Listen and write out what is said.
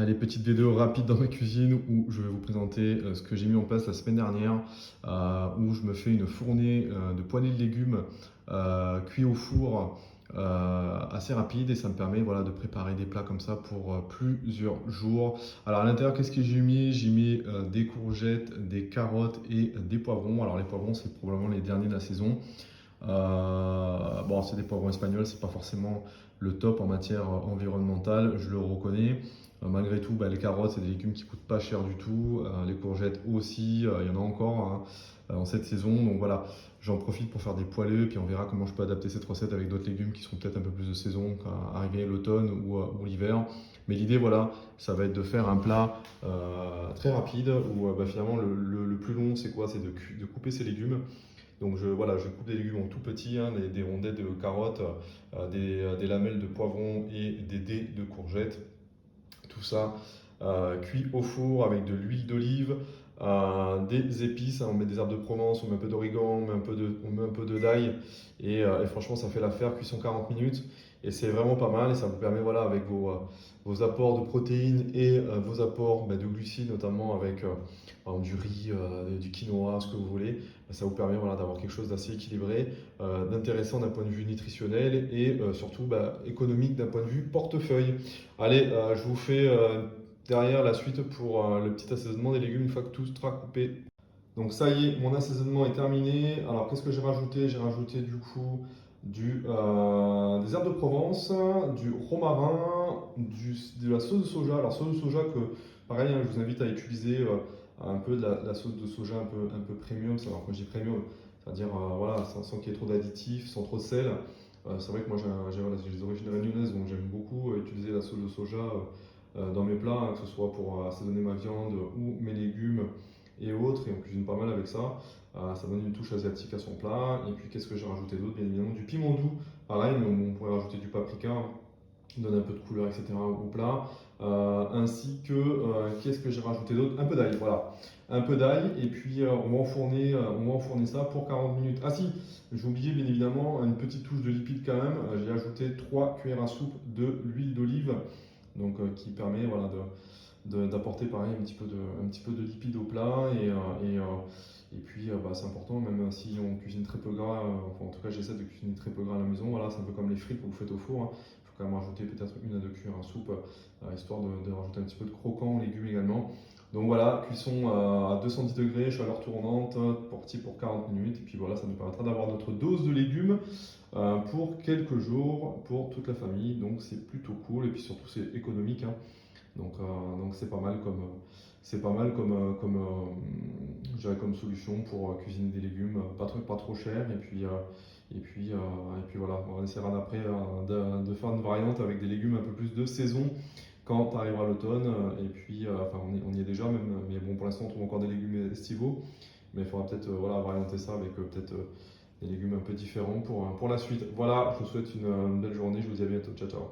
Allez, petite vidéo rapide dans ma cuisine où je vais vous présenter ce que j'ai mis en place la semaine dernière, où je me fais une fournée de poêlés de légumes cuits au four assez rapide et ça me permet voilà, de préparer des plats comme ça pour plusieurs jours. Alors à l'intérieur, qu'est-ce que j'ai mis? J'ai mis des courgettes, des carottes et des poivrons. Alors les poivrons, c'est probablement les derniers de la saison. Bon, c'est des poivrons espagnols, c'est pas forcément le top en matière environnementale, je le reconnais. Malgré tout, les carottes, c'est des légumes qui coûtent pas cher du tout. Les courgettes aussi, il y en a encore hein, en cette saison. Donc voilà, j'en profite pour faire des poêleux, puis on verra comment je peux adapter cette recette avec d'autres légumes qui seront peut-être un peu plus de saison, arriver l'automne ou l'hiver. Mais l'idée, voilà, ça va être de faire un plat très rapide où finalement le plus long, c'est quoi? C'est de couper ces légumes. Donc voilà, je coupe des légumes en tout petits, hein, des rondelles de carottes, des lamelles de poivrons et des dés de courgettes. Tout ça cuit au four avec de l'huile d'olive, des épices, hein, on met des herbes de Provence, on met un peu d'origan, on met un peu de d'ail et franchement ça fait l'affaire, cuisson 40 minutes et c'est vraiment pas mal et ça vous permet voilà avec vos apports de protéines et vos apports de glucides notamment avec par exemple, du riz, du quinoa, ce que vous voulez, ça vous permet voilà, d'avoir quelque chose d'assez équilibré, d'intéressant d'un point de vue nutritionnel et surtout économique d'un point de vue portefeuille. Allez, je vous fais derrière la suite pour le petit assaisonnement des légumes une fois que tout sera coupé. Donc ça y est, mon assaisonnement est terminé. Alors qu'est-ce que j'ai rajouté? J'ai rajouté du coup des herbes de Provence, du romarin, de la sauce de soja. Alors sauce de soja que pareil, hein, je vous invite à utiliser un peu de la sauce de soja un peu premium. Alors quand je dis premium, c'est-à-dire voilà, sans qu'il y ait trop d'additifs, sans trop de sel. C'est vrai que moi voilà, j'ai les origines réunionnaises, donc j'aime beaucoup utiliser la sauce de soja dans mes plats, hein, que ce soit pour assaisonner ma viande ou mes légumes et autres, et on cuisine pas mal avec ça. Ça donne une touche asiatique à son plat. Et puis qu'est-ce que j'ai rajouté d'autre? Bien évidemment du piment doux, pareil, mais on pourrait rajouter du paprika, qui donne un peu de couleur, etc. au plat. Ainsi que, qu'est-ce que j'ai rajouté d'autre? Un peu d'ail, voilà. Un peu d'ail, et puis on va enfourner ça pour 40 minutes. Ah si, j'ai oublié bien évidemment une petite touche de lipides quand même. J'ai ajouté 3 cuillères à soupe de l'huile d'olive, donc qui permet voilà, d'apporter pareil un petit peu de lipides au plat et puis c'est important même si on cuisine très peu gras, enfin en tout cas j'essaie de cuisiner très peu gras à la maison, voilà c'est un peu comme les frites que vous faites au four, hein. Il faut quand même rajouter peut-être une à deux cuillères à soupe histoire de rajouter un petit peu de croquant aux légumes également. Donc voilà, cuisson à 210 degrés, chaleur tournante, parti pour 40 minutes et puis voilà ça nous permettra d'avoir notre dose de légumes pour quelques jours pour toute la famille, donc c'est plutôt cool et puis surtout c'est économique, hein. Donc c'est pas mal je dirais comme solution pour cuisiner des légumes pas trop chers et puis voilà, on essaiera d'après de faire une variante avec des légumes un peu plus de saison quand arrivera l'automne et puis enfin on y est déjà même, mais bon pour l'instant on trouve encore des légumes estivaux, mais il faudra peut-être voilà, varianter ça avec peut-être des légumes un peu différents pour la suite. Voilà, je vous souhaite une belle journée, je vous dis à bientôt, ciao ciao.